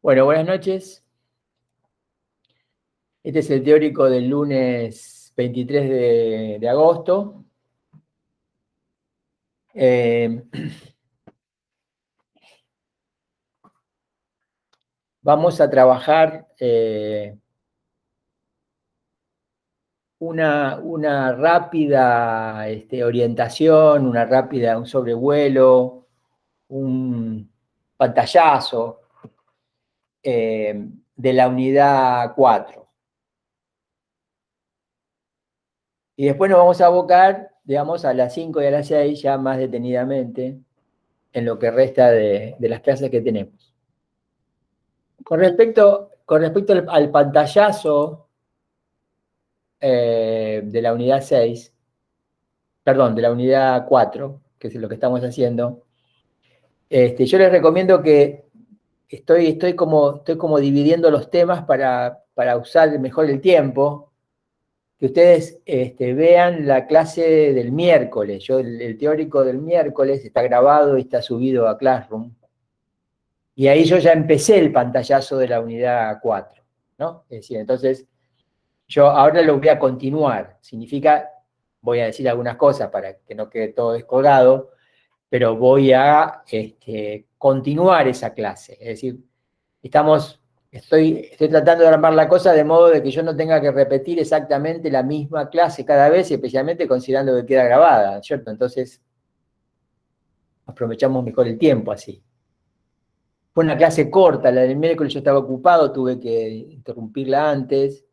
Bueno, buenas noches. Este es el teórico del lunes 23 de agosto. Vamos a trabajar una rápida orientación, un sobrevuelo, un pantallazo de la unidad 4. Y después nos vamos a abocar, digamos, a las 5 y a las 6 ya más detenidamente en lo que resta de las clases que tenemos. Con respecto al pantallazo de la unidad 6, perdón, de la unidad 4, que es lo que estamos haciendo, yo les recomiendo que estoy como dividiendo los temas para usar mejor el tiempo, que ustedes vean la clase del miércoles. El teórico del miércoles está grabado y está subido a Classroom. Y ahí yo ya empecé el pantallazo de la unidad 4, ¿no? Es decir, entonces, yo ahora lo voy a continuar. Significa, voy a decir algunas cosas para que no quede todo descolgado, pero voy a continuar esa clase. Es decir, estoy tratando de armar la cosa de modo de que yo no tenga que repetir exactamente la misma clase cada vez, especialmente considerando que queda grabada, ¿cierto? Entonces, aprovechamos mejor el tiempo así. Fue una clase corta, la del miércoles yo estaba ocupado, tuve que interrumpirla antes.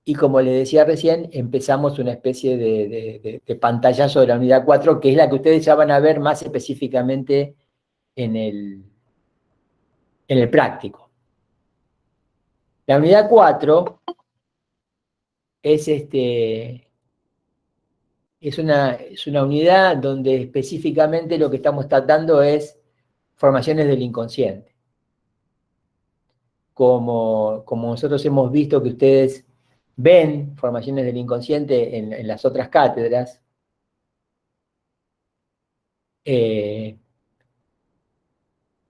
Y como les decía recién, empezamos una especie de pantallazo de la unidad 4, que es la que ustedes ya van a ver más específicamente en el práctico. La unidad 4 es una unidad donde específicamente lo que estamos tratando es formaciones del inconsciente. Como nosotros hemos visto que ustedes ven formaciones del inconsciente en las otras cátedras,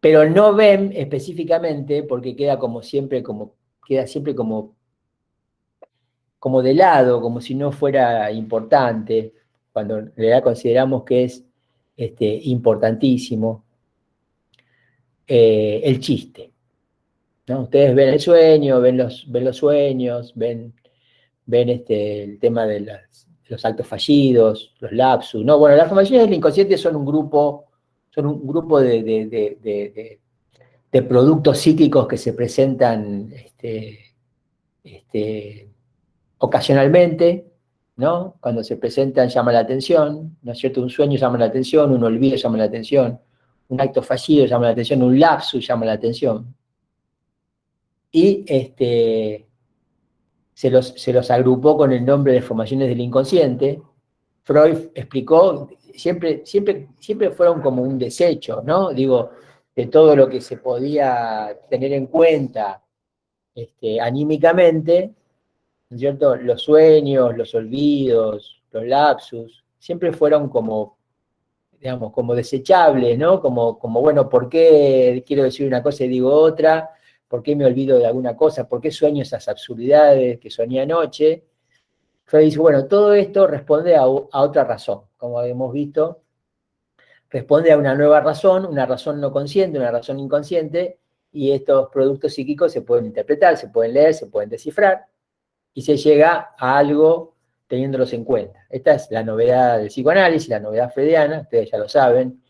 pero no ven específicamente porque queda siempre como de lado, como si no fuera importante, cuando en realidad consideramos que es importantísimo, el chiste, ¿no? Ustedes ven el sueño, ven los sueños, ven el tema de los actos fallidos, los lapsus, ¿no? Bueno, las formaciones del inconsciente son un grupo de productos psíquicos que se presentan ocasionalmente, ¿no? Cuando se presentan llama la atención, ¿no es cierto? Un sueño llama la atención, un olvido llama la atención, un acto fallido llama la atención, un lapsus llama la atención. Y se los agrupó con el nombre de formaciones del inconsciente. Freud explicó, siempre fueron como un desecho, ¿no? Digo, de todo lo que se podía tener en cuenta anímicamente, ¿no es cierto? Los sueños, los olvidos, los lapsus, siempre fueron como, digamos, como desechables, ¿no? Como bueno, ¿por qué quiero decir una cosa y digo otra? ¿Por qué me olvido de alguna cosa? ¿Por qué sueño esas absurdidades que soñé anoche? Freud dice, bueno, todo esto responde a otra razón, como hemos visto, responde a una nueva razón, una razón no consciente, una razón inconsciente, y estos productos psíquicos se pueden interpretar, se pueden leer, se pueden descifrar, y se llega a algo teniéndolos en cuenta. Esta es la novedad del psicoanálisis, la novedad freudiana, ustedes ya lo saben.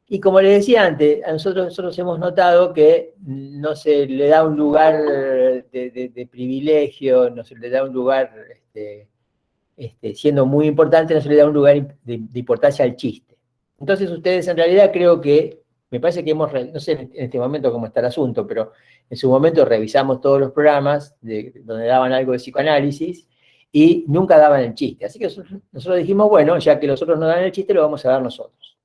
Y como les decía antes, a nosotros hemos notado que no se le da un lugar de privilegio, no se le da un lugar, siendo muy importante, no se le da un lugar de importancia al chiste. Entonces ustedes en realidad creo que, me parece que no sé en este momento cómo está el asunto, pero en su momento revisamos todos los programas donde daban algo de psicoanálisis y nunca daban el chiste. Así que nosotros dijimos, bueno, ya que los otros no dan el chiste, lo vamos a dar nosotros.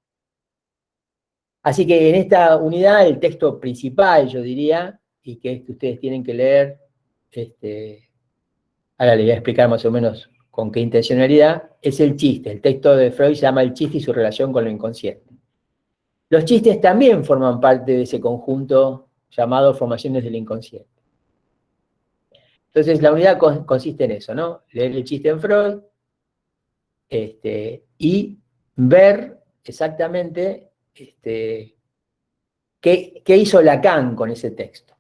Así que en esta unidad, el texto principal, yo diría, y que ustedes tienen que leer, ahora les voy a explicar más o menos con qué intencionalidad, es el chiste. El texto de Freud se llama El chiste y su relación con lo inconsciente. Los chistes también forman parte de ese conjunto llamado Formaciones del Inconsciente. Entonces, la unidad consiste en eso, ¿no? Leer el chiste en Freud, y ver exactamente qué hizo Lacan con ese texto.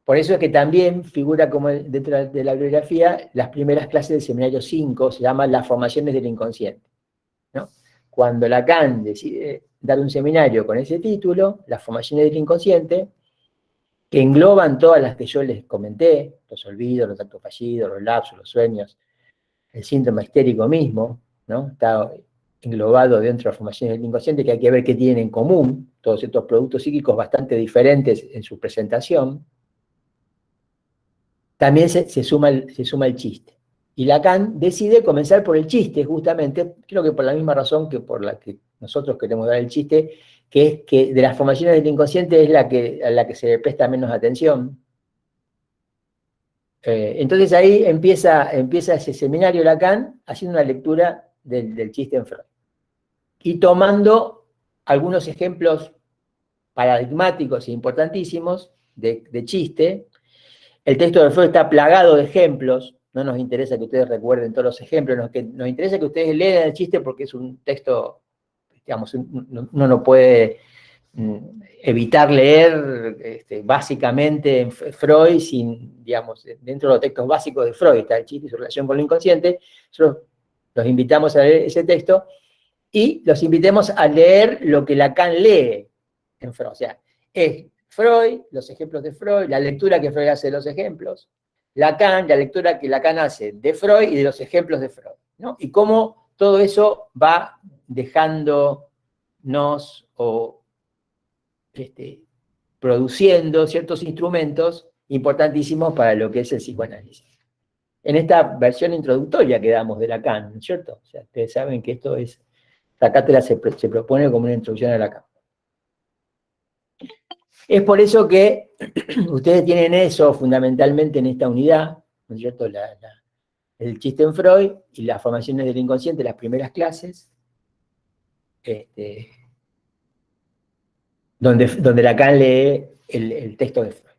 Por eso es que también figura como dentro de la bibliografía las primeras clases del seminario 5, se llaman Las Formaciones del Inconsciente, ¿no? Cuando Lacan decide dar un seminario con ese título, Las Formaciones del Inconsciente, que engloban todas las que yo les comenté, los olvidos, los actos fallidos, los lapsos, los sueños, el síndrome histérico mismo, ¿no? Está englobado dentro de las formaciones del inconsciente, que hay que ver qué tienen en común, todos estos productos psíquicos bastante diferentes en su presentación. También se suma el chiste. Y Lacan decide comenzar por el chiste, justamente, creo que por la misma razón que por la que nosotros queremos dar el chiste, que es que de las formaciones del inconsciente es a la que se le presta menos atención. Entonces ahí empieza ese seminario Lacan haciendo una lectura del chiste en Freud. Y tomando algunos ejemplos paradigmáticos e importantísimos de chiste. El texto de Freud está plagado de ejemplos. No nos interesa que ustedes recuerden todos los ejemplos, nos interesa que ustedes lean el chiste porque es un texto, digamos, uno no puede evitar leer básicamente en Freud, digamos, dentro de los textos básicos de Freud está el chiste y su relación con lo inconsciente. Nosotros los invitamos a leer ese texto y los invitemos a leer lo que Lacan lee en Freud. O sea, es Freud, los ejemplos de Freud, la lectura que Freud hace de los ejemplos, Lacan, la lectura que Lacan hace de Freud y de los ejemplos de Freud, ¿no? Y cómo todo eso va dejándonos o produciendo ciertos instrumentos importantísimos para lo que es el psicoanálisis. En esta versión introductoria que damos de Lacan, ¿no es cierto? O sea, ustedes saben que esto es, la cátedra se propone como una introducción a Lacan. Es por eso que ustedes tienen eso fundamentalmente en esta unidad, ¿no es cierto? El chiste en Freud y las formaciones del inconsciente, las primeras clases, donde Lacan lee el texto de Freud.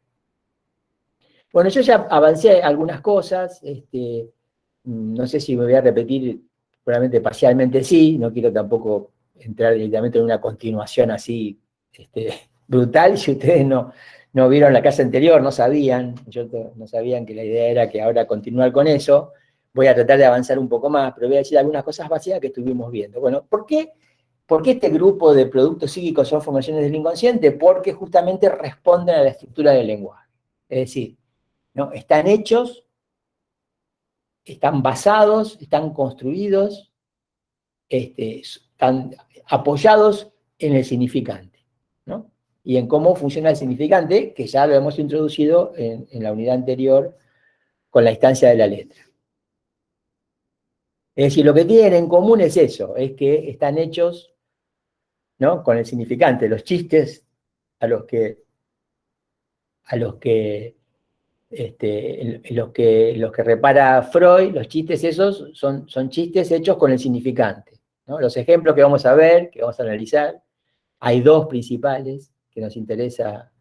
Bueno, yo ya avancé algunas cosas, no sé si me voy a repetir, probablemente parcialmente sí, no quiero tampoco entrar directamente en una continuación así brutal, si ustedes no vieron la clase anterior, no sabían que la idea era que ahora continuar con eso, voy a tratar de avanzar un poco más, pero voy a decir algunas cosas básicas que estuvimos viendo. Bueno, ¿por qué este grupo de productos psíquicos son formaciones del inconsciente? Porque justamente responden a la estructura del lenguaje. Es decir, ¿no? Están hechos, están basados, están construidos, están apoyados en el significante, ¿no? Y en cómo funciona el significante, que ya lo hemos introducido en la unidad anterior con la instancia de la letra. Es decir, lo que tienen en común es eso, es que están hechos, ¿no? Con el significante. Los chistes a los que los que repara Freud, los chistes esos son chistes hechos con el significante, ¿no? Los ejemplos que vamos a ver, que vamos a analizar, hay dos principales que nos interesa,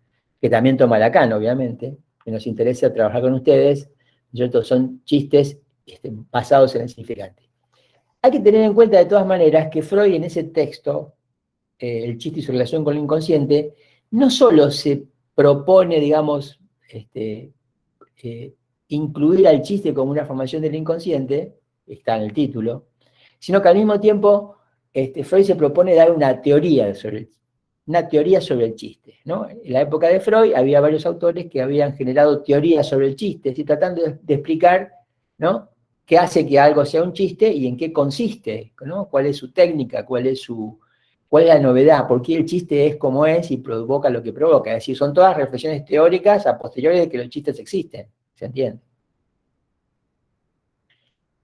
que también toma Lacan, obviamente, que nos interesa trabajar con ustedes, son chistes basados en el significante. Hay que tener en cuenta de todas maneras que Freud en ese texto, el chiste y su relación con el inconsciente, no solo se propone, digamos, incluir al chiste como una formación del inconsciente, está en el título, sino que al mismo tiempo Freud se propone dar una teoría sobre el chiste, ¿no? En la época de Freud había varios autores que habían generado teorías sobre el chiste, tratando de explicar, ¿no?, qué hace que algo sea un chiste y en qué consiste, ¿no? Cuál es su técnica, cuál es la novedad, por qué el chiste es como es y provoca lo que provoca. Es decir, son todas reflexiones teóricas a posteriori de que los chistes existen, ¿se entiende?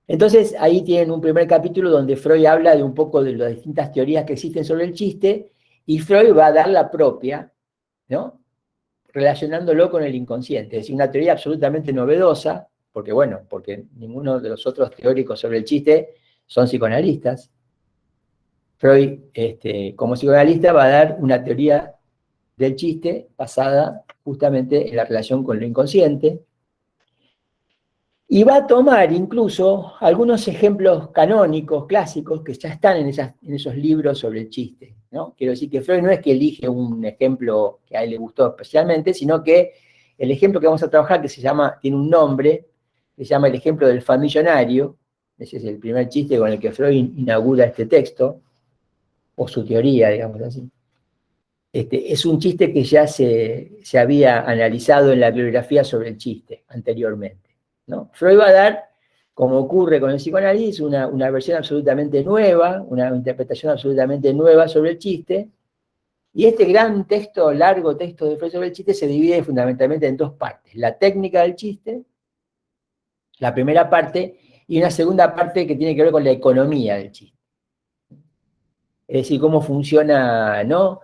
Entonces, ahí tienen un primer capítulo donde Freud habla de un poco de las distintas teorías que existen sobre el chiste, y Freud va a dar la propia, ¿no?, relacionándolo con el inconsciente. Es decir, una teoría absolutamente novedosa, porque ninguno de los otros teóricos sobre el chiste son psicoanalistas. Freud, como psicoanalista, va a dar una teoría del chiste basada justamente en la relación con lo inconsciente, y va a tomar incluso algunos ejemplos canónicos, clásicos, que ya están en esos libros sobre el chiste, ¿no? Quiero decir que Freud no es que elige un ejemplo que a él le gustó especialmente, sino que el ejemplo que vamos a trabajar, que tiene un nombre, que se llama el ejemplo del famillonario. Ese es el primer chiste con el que Freud inaugura este texto, o su teoría, digamos así. Es un chiste que ya se había analizado en la bibliografía sobre el chiste anteriormente, ¿no? Freud va a dar, como ocurre con el psicoanálisis, una versión absolutamente nueva, una interpretación absolutamente nueva sobre el chiste, y este gran texto, largo texto de Freud sobre el chiste, se divide fundamentalmente en dos partes: la técnica del chiste, la primera parte, y una segunda parte que tiene que ver con la economía del chiste. Es decir, cómo funciona, ¿no?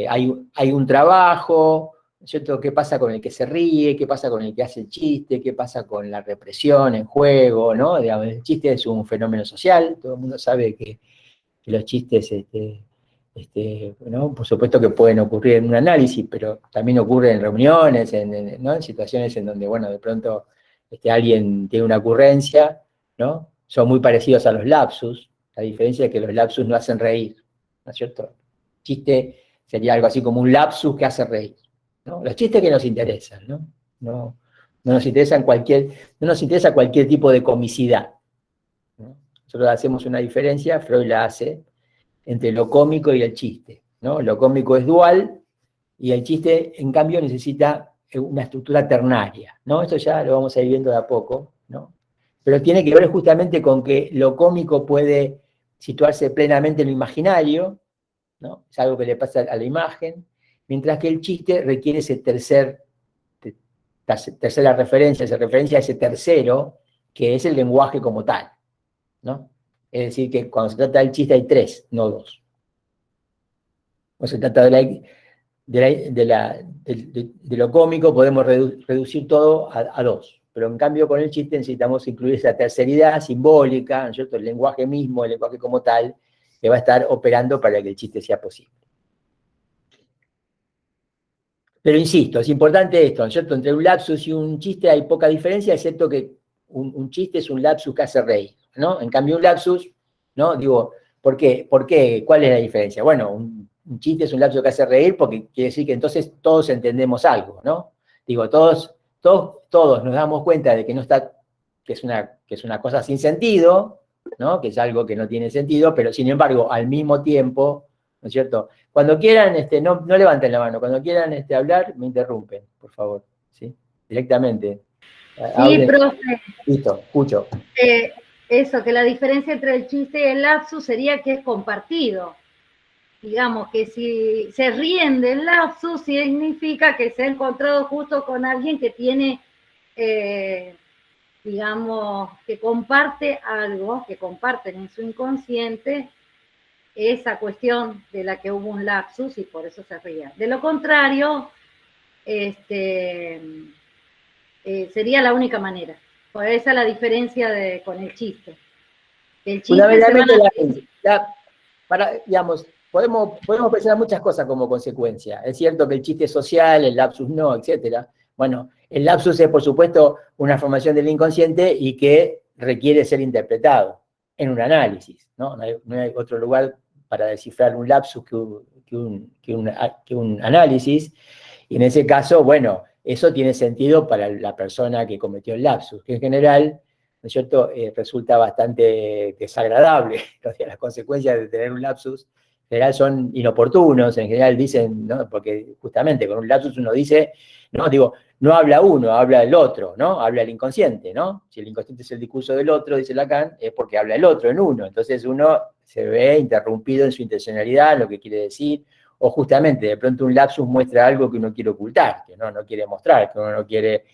Hay un trabajo, ¿cierto? ¿Qué pasa con el que se ríe? ¿Qué pasa con el que hace el chiste? ¿Qué pasa con la represión en juego? ¿No? Digamos, el chiste es un fenómeno social, todo el mundo sabe que los chistes, ¿no? Por supuesto que pueden ocurrir en un análisis, pero también ocurren en reuniones, ¿no? En situaciones en donde, bueno, de pronto alguien tiene una ocurrencia, ¿no? Son muy parecidos a los lapsus. La diferencia es que los lapsus no hacen reír, ¿no es cierto? Chiste sería algo así como un lapsus que hace reír, ¿no? Los chistes que nos interesan, ¿no? No, no nos interesan no nos interesa cualquier tipo de comicidad, ¿no? Nosotros hacemos una diferencia, Freud la hace, entre lo cómico y el chiste, ¿no? Lo cómico es dual y el chiste, en cambio, necesita una estructura ternaria, ¿no? Esto ya lo vamos a ir viendo de a poco, ¿no? Pero tiene que ver justamente con que lo cómico puede situarse plenamente en lo imaginario, ¿no? Es algo que le pasa a la imagen, mientras que el chiste requiere esa tercera referencia, se referencia a ese tercero, que es el lenguaje como tal, ¿no? Es decir, que cuando se trata del chiste hay tres, no dos. Cuando se trata de lo cómico, podemos reducir todo a dos. Pero en cambio con el chiste necesitamos incluir esa terceridad simbólica, ¿no es cierto? El lenguaje mismo, el lenguaje como tal, que va a estar operando para que el chiste sea posible. Pero insisto, es importante esto, ¿no es cierto? Entre un lapsus y un chiste hay poca diferencia, excepto que un chiste es un lapsus que hace reír, ¿no? En cambio un lapsus, ¿no? Digo, ¿por qué? ¿Por qué? ¿Cuál es la diferencia? Bueno, un chiste es un lapsus que hace reír porque quiere decir que entonces todos entendemos algo, ¿no? Digo, todos nos damos cuenta de que no está, que es una cosa sin sentido, ¿no? Que es algo que no tiene sentido, pero sin embargo, al mismo tiempo, ¿no es cierto? Cuando quieran, no levanten la mano, cuando quieran hablar, me interrumpen, por favor, ¿sí? Directamente. Sí, Hablen. profe. Listo, escucho. Eso, que la diferencia entre el chiste y el lapsus sería que es compartido. Digamos que si se ríen del lapsus, significa que se ha encontrado justo con alguien que tiene, digamos, que comparte algo, que comparten en su inconsciente esa cuestión de la que hubo un lapsus y por eso se ríen. De lo contrario, sería la única manera. Pues esa es la diferencia con el chiste. El chiste se van digamos, podemos pensar muchas cosas como consecuencia. Es cierto que el chiste es social, el lapsus no, etc. Bueno, el lapsus es, por supuesto, una formación del inconsciente y que requiere ser interpretado en un análisis, ¿no? No hay otro lugar para descifrar un lapsus que un análisis. Y en ese caso, bueno, eso tiene sentido para la persona que cometió el lapsus, que en general, ¿no es cierto?, resulta bastante desagradable. Las consecuencias de tener un lapsus en general son inoportunos, en general dicen, ¿no? Porque justamente con un lapsus uno dice, no, digo, no habla uno, habla el otro, ¿no? Habla el inconsciente, ¿no? Si el inconsciente es el discurso del otro, dice Lacan, es porque habla el otro en uno. Entonces uno se ve interrumpido en su intencionalidad, lo que quiere decir, o justamente de pronto un lapsus muestra algo que uno quiere ocultar, que no quiere mostrar, que uno no quiere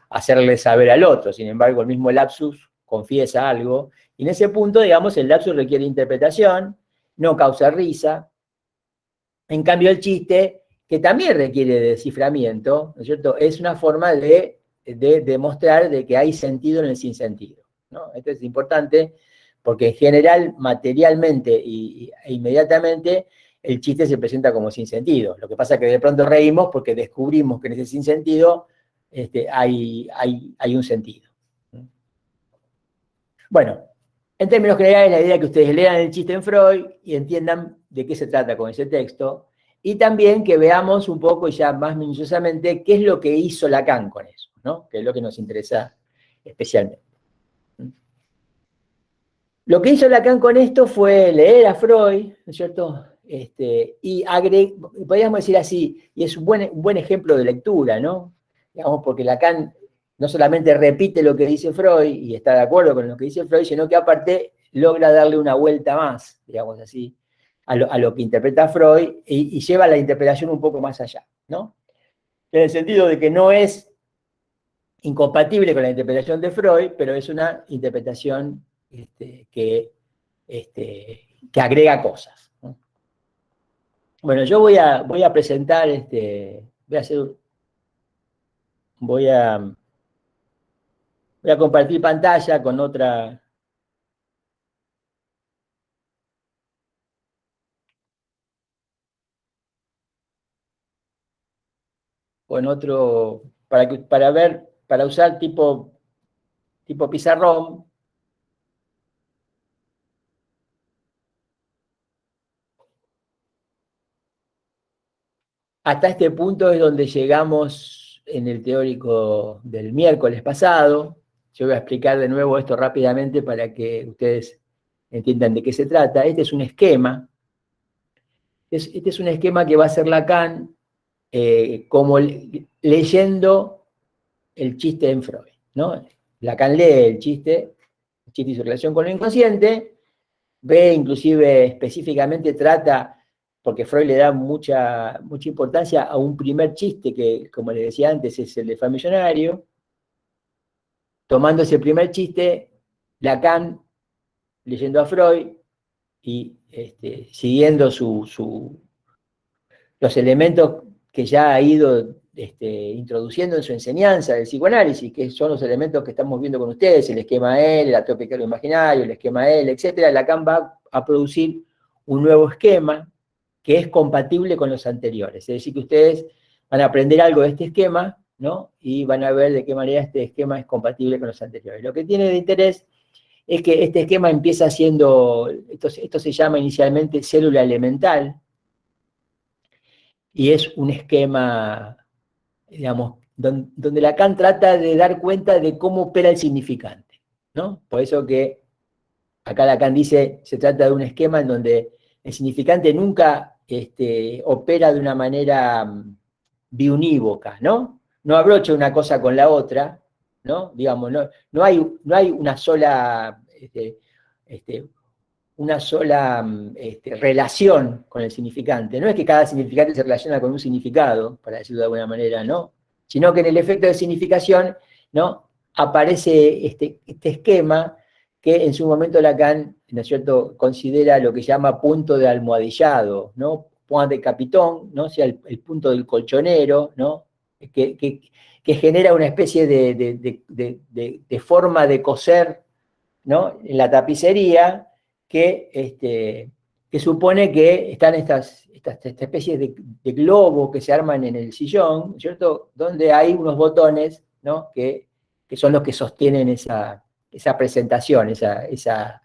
hacerle saber al otro. Sin embargo, el mismo lapsus confiesa algo, y en ese punto, digamos, el lapsus requiere interpretación, no causa risa. En cambio, el chiste, que también requiere desciframiento, ¿no es cierto?, es una forma de demostrar de que hay sentido en el sinsentido, ¿no? Esto es importante porque en general, materialmente e inmediatamente, el chiste se presenta como sin sentido. Lo que pasa es que de pronto reímos porque descubrimos que en ese sinsentido hay un sentido. Bueno, en términos generales, la idea es que ustedes lean el chiste en Freud y entiendan de qué se trata con ese texto, y también que veamos un poco ya más minuciosamente qué es lo que hizo Lacan con eso, ¿no? Que es lo que nos interesa especialmente. Lo que hizo Lacan con esto fue leer a Freud, ¿no es cierto? Y podríamos decir así, y es un buen ejemplo de lectura, ¿no? Digamos, porque Lacan no solamente repite lo que dice Freud y está de acuerdo con lo que dice Freud, sino que aparte logra darle una vuelta más, digamos así, a lo que interpreta Freud y lleva la interpretación un poco más allá, ¿no? En el sentido de que no es incompatible con la interpretación de Freud, pero es una interpretación que agrega cosas, ¿no? Bueno, yo voy a presentar, voy a compartir pantalla con otro, para usar tipo pizarrón. Hasta este punto es donde llegamos en el teórico del miércoles pasado. Yo voy a explicar de nuevo esto rápidamente para que ustedes entiendan de qué se trata. Este es un esquema. Este es un esquema que va a hacer Lacan como leyendo el chiste en Freud, ¿no? Lacan lee el chiste y su relación con lo inconsciente, ve inclusive específicamente trata, porque Freud le da mucha importancia a un primer chiste que, como les decía antes, es el de Fue millonario. Tomando ese primer chiste, Lacan, leyendo a Freud y siguiendo los elementos que ya ha ido introduciendo en su enseñanza del psicoanálisis, que son los elementos que estamos viendo con ustedes, el esquema L, el atópico imaginario, el esquema L, etc. Lacan va a producir un nuevo esquema que es compatible con los anteriores. Es decir, que ustedes van a aprender algo de este esquema, ¿no? Y van a ver de qué manera este esquema es compatible con los anteriores. Lo que tiene de interés es que este esquema empieza siendo, esto se llama inicialmente célula elemental, y es un esquema, digamos, donde Lacan trata de dar cuenta de cómo opera el significante, ¿no? Por eso que acá Lacan dice, se trata de un esquema en donde el significante nunca opera de una manera biunívoca, ¿no? No abrocha una cosa con la otra, ¿no? Digamos, no hay una sola relación con el significante. No es que cada significante se relaciona con un significado, para decirlo de alguna manera, ¿no? Sino que en el efecto de significación, ¿no? Aparece este esquema que en su momento Lacan, ¿no es cierto?, considera lo que llama punto de almohadillado, ¿no? Point de capitón, ¿no? O sea, el punto del colchonero, ¿no? Que genera una especie de forma de coser, ¿no?, en la tapicería, que supone que están esta especie de globo que se arman en el sillón, ¿cierto?, donde hay unos botones, ¿no?, que son los que sostienen esa presentación, esa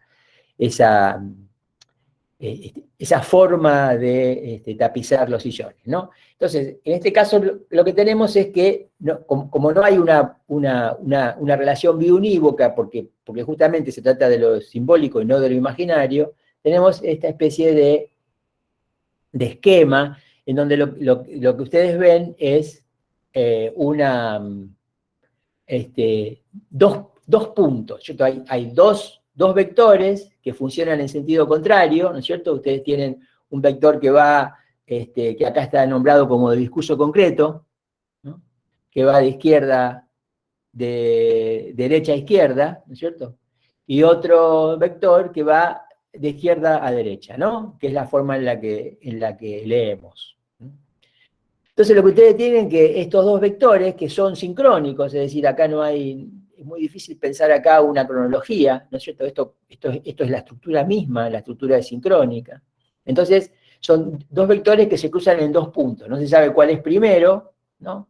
forma de tapizar los sillones, ¿no? Entonces, en este caso lo que tenemos es que, como no hay una relación biunívoca, porque justamente se trata de lo simbólico y no de lo imaginario, tenemos esta especie de esquema en donde lo que ustedes ven es dos puntos, ¿cierto? Hay dos vectores que funcionan en sentido contrario, ¿no es cierto? Ustedes tienen un vector que acá está nombrado como de discurso concreto, ¿no?, que va de derecha a izquierda, ¿no es cierto? Y otro vector que va de izquierda a derecha, ¿no?, que es la forma en la que leemos. Entonces lo que ustedes tienen que estos dos vectores que son sincrónicos, es decir, acá es muy difícil pensar acá una cronología, ¿no es cierto? Esto es la estructura misma, la estructura es sincrónica. Entonces, son dos vectores que se cruzan en dos puntos, no se sabe cuál es primero, ¿no?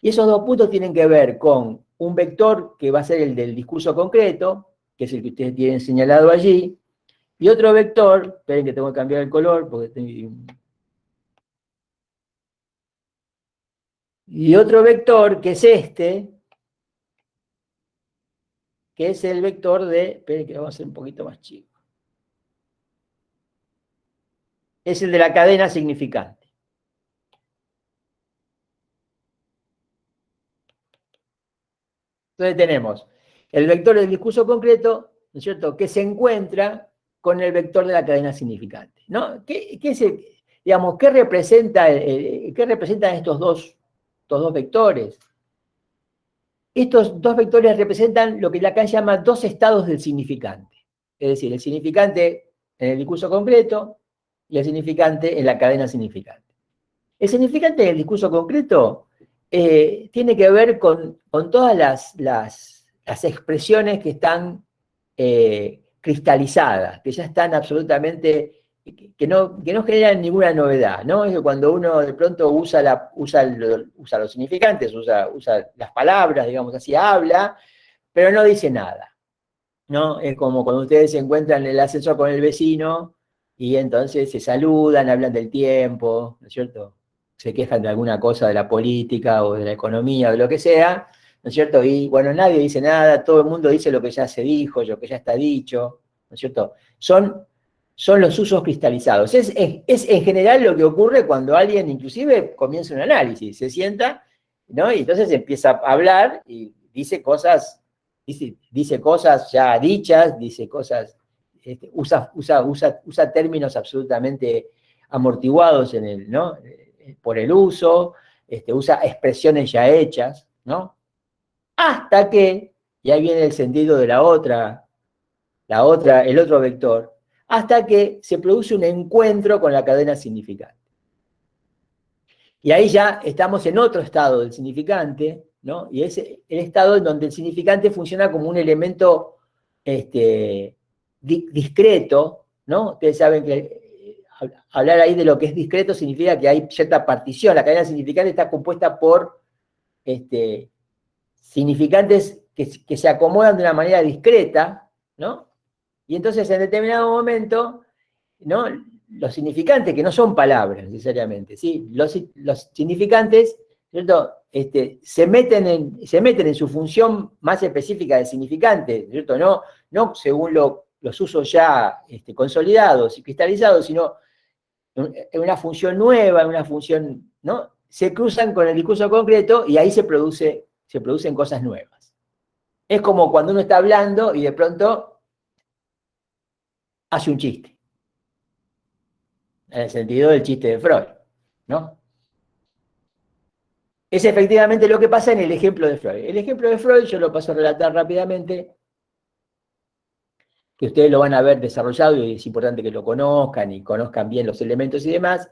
Y esos dos puntos tienen que ver con un vector que va a ser el del discurso concreto, que es el que ustedes tienen señalado allí, y otro vector, esperen que tengo que cambiar el color, porque y otro vector que es este, que es el vector de, esperen que lo vamos a hacer un poquito más chico, es el de la cadena significante. Entonces tenemos el vector del discurso concreto, ¿no es cierto?, que se encuentra con el vector de la cadena significante, ¿no? Digamos, ¿qué representan estos dos vectores? Estos dos vectores representan lo que Lacan llama dos estados del significante. Es decir, el significante en el discurso concreto y el significante en la cadena significante. El significante en el discurso concreto tiene que ver con todas las expresiones que están cristalizadas, que ya están absolutamente, que no generan ninguna novedad, ¿no? Es que cuando uno de pronto usa los significantes, usa las palabras, digamos así, habla, pero no dice nada, ¿no? Es como cuando ustedes se encuentran en el ascensor con el vecino y entonces se saludan, hablan del tiempo, ¿no es cierto? Se quejan de alguna cosa de la política o de la economía o de lo que sea, ¿no es cierto? Y bueno, nadie dice nada, todo el mundo dice lo que ya se dijo, lo que ya está dicho, ¿no es cierto? Son los usos cristalizados. Es en general lo que ocurre cuando alguien inclusive comienza un análisis, se sienta, ¿no? Y entonces empieza a hablar y dice cosas ya dichas, dice cosas, usa términos absolutamente amortiguados ¿no? Por el uso, usa expresiones ya hechas, ¿no? Hasta que, y ahí viene el sentido de el otro vector, hasta que se produce un encuentro con la cadena significante. Y ahí ya estamos en otro estado del significante, ¿no? Y es el estado en donde el significante funciona como un elemento discreto, ¿no? Ustedes saben que hablar ahí de lo que es discreto significa que hay cierta partición. La cadena significante está compuesta por significantes que se acomodan de una manera discreta, ¿no? Y entonces en determinado momento, ¿no? Los significantes, que no son palabras necesariamente, ¿sí? Los significantes, ¿cierto? Se meten en su función más específica de significante, ¿cierto? No según los usos ya consolidados y cristalizados, sino en una función nueva, en una función, ¿no? Se cruzan con el discurso concreto y ahí se producen cosas nuevas. Es como cuando uno está hablando y de pronto hace un chiste, en el sentido del chiste de Freud, ¿no? Es efectivamente lo que pasa en el ejemplo de Freud. El ejemplo de Freud, yo lo paso a relatar rápidamente, que ustedes lo van a ver desarrollado y es importante que lo conozcan y conozcan bien los elementos y demás.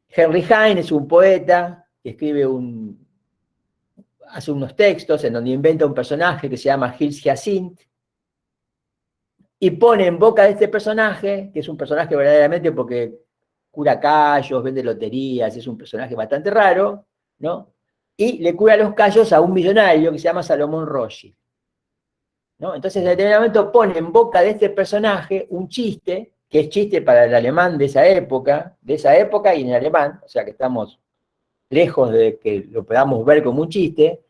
Henry Heine es un poeta que hace unos textos en donde inventa un personaje que se llama Gilles Hyacinthe y pone en boca de este personaje, que es un personaje verdaderamente porque cura callos, vende loterías, es un personaje bastante raro, ¿no? Y le cura los callos a un millonario que se llama Salomón Rothschild, ¿no? Entonces, en determinado momento pone en boca de este personaje un chiste, que es chiste para el alemán de esa época y en alemán, o sea que estamos lejos de que lo podamos ver como un chiste,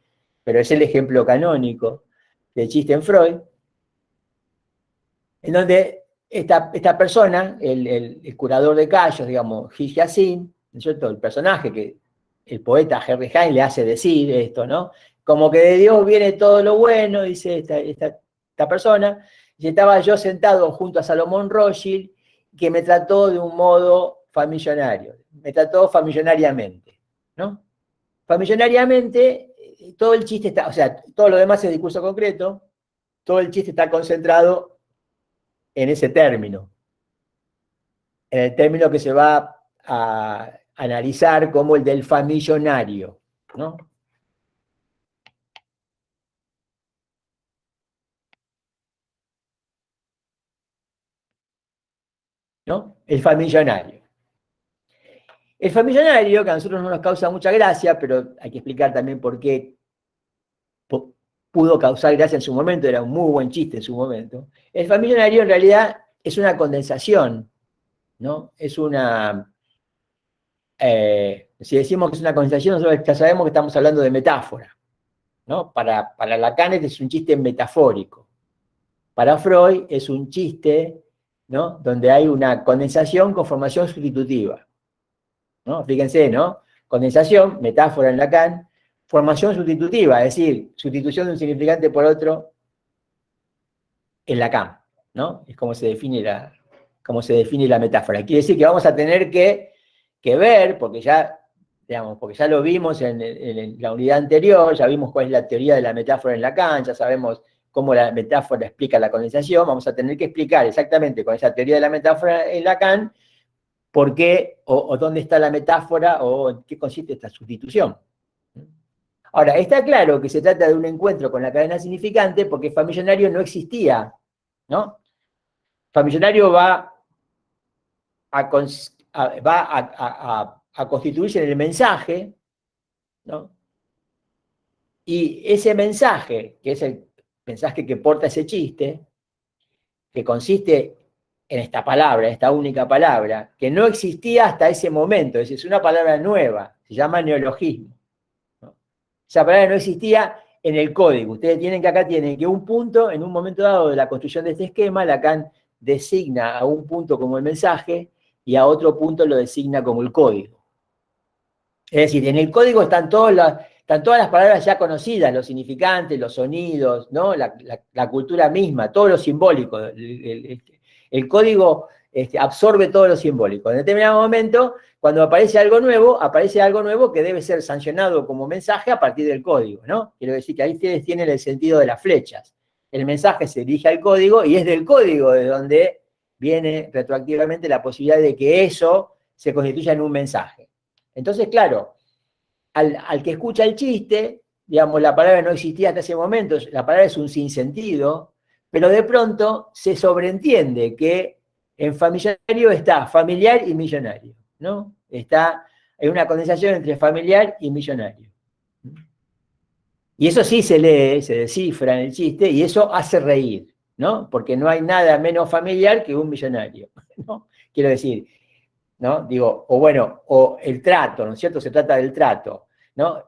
pero es el ejemplo canónico del chiste en Freud, en donde esta persona, el curador de callos, digamos, Gilles Hyacinthe, ¿no es cierto? El personaje que el poeta Henry Heine le hace decir esto, ¿no? Como que de Dios viene todo lo bueno, dice esta persona, y estaba yo sentado junto a Salomón Rothschild, que me trató de un modo familionario, me trató familionariamente, ¿no? Familionariamente, todo el chiste está, o sea, todo lo demás es discurso concreto, todo el chiste está concentrado en ese término, en el término que se va a analizar como el del famillonario, ¿no? ¿No? El famillonario. El famillonario, que a nosotros no nos causa mucha gracia, pero hay que explicar también por qué pudo causar gracia en su momento, era un muy buen chiste en su momento. El famillonario en realidad es una condensación, ¿no? Es una... si decimos que es una condensación, nosotros ya sabemos que estamos hablando de metáfora, ¿no? Para Lacan este es un chiste metafórico. Para Freud es un chiste, ¿no? Donde hay una condensación con formación sustitutiva, ¿no? Fíjense, ¿no? Condensación, metáfora en Lacan, formación sustitutiva, es decir, sustitución de un significante por otro en Lacan, ¿no? Es como como se define la metáfora. Quiere decir que vamos a tener que ver, porque ya, digamos, porque ya lo vimos en la unidad anterior, ya vimos cuál es la teoría de la metáfora en Lacan, ya sabemos cómo la metáfora explica la condensación, vamos a tener que explicar exactamente con esa teoría de la metáfora en Lacan por qué o dónde está la metáfora o en qué consiste esta sustitución. Ahora, está claro que se trata de un encuentro con la cadena significante porque Famillonario no existía, ¿no? Famillonario va a constituirse en el mensaje, ¿no? Y ese mensaje, que es el mensaje que porta ese chiste, que consiste en esta palabra, esta única palabra, que no existía hasta ese momento, es decir, es una palabra nueva, se llama neologismo, ¿no? Esa palabra no existía en el código. Ustedes tienen que acá tienen que un punto, en un momento dado de la construcción de este esquema, Lacan designa a un punto como el mensaje y a otro punto lo designa como el código. Es decir, en el código están todas las palabras ya conocidas, los significantes, los sonidos, ¿no? La cultura misma, todo lo simbólico. El código absorbe todo lo simbólico. En determinado momento, cuando aparece algo nuevo que debe ser sancionado como mensaje a partir del código, ¿no? Quiero decir que ahí ustedes tienen el sentido de las flechas. El mensaje se dirige al código y es del código de donde viene retroactivamente la posibilidad de que eso se constituya en un mensaje. Entonces, claro, al que escucha el chiste, digamos, la palabra no existía hasta ese momento, la palabra es un sinsentido, pero de pronto se sobreentiende que en famillonario está familiar y millonario, ¿no? Hay una condensación entre familiar y millonario. Y eso sí se lee, se descifra en el chiste, y eso hace reír, ¿no? Porque no hay nada menos familiar que un millonario, ¿no? Quiero decir, ¿no? Digo, o bueno, o el trato, ¿no es cierto? Se trata del trato, ¿no?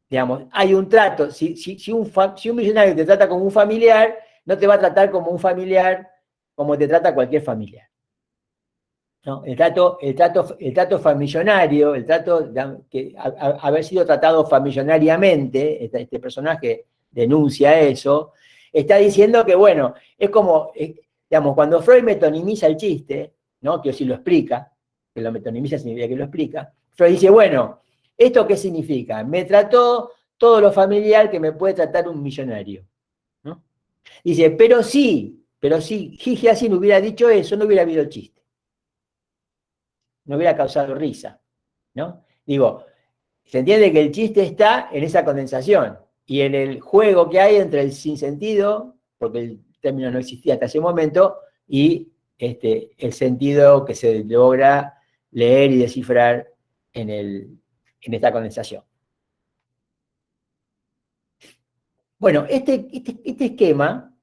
Digamos, hay un trato, si un millonario te trata como un familiar, no te va a tratar como un familiar como te trata cualquier familiar, ¿no? El trato famillonario, el trato que haber sido tratado famillonariamente, este personaje denuncia eso, está diciendo que, bueno, es como, digamos, cuando Freud metonimiza el chiste, ¿no? Que si lo explica, que lo metonimiza significa que lo explica, Freud dice, bueno, ¿esto qué significa? Me trató todo lo familiar que me puede tratar un millonario, ¿no? Dice, pero si Gigi no hubiera dicho eso, no hubiera habido chiste, no hubiera causado risa, ¿no? Digo, se entiende que el chiste está en esa condensación y en el juego que hay entre el sinsentido, porque el término no existía hasta ese momento, y el sentido que se logra leer y descifrar en esta condensación. Bueno, este esquema,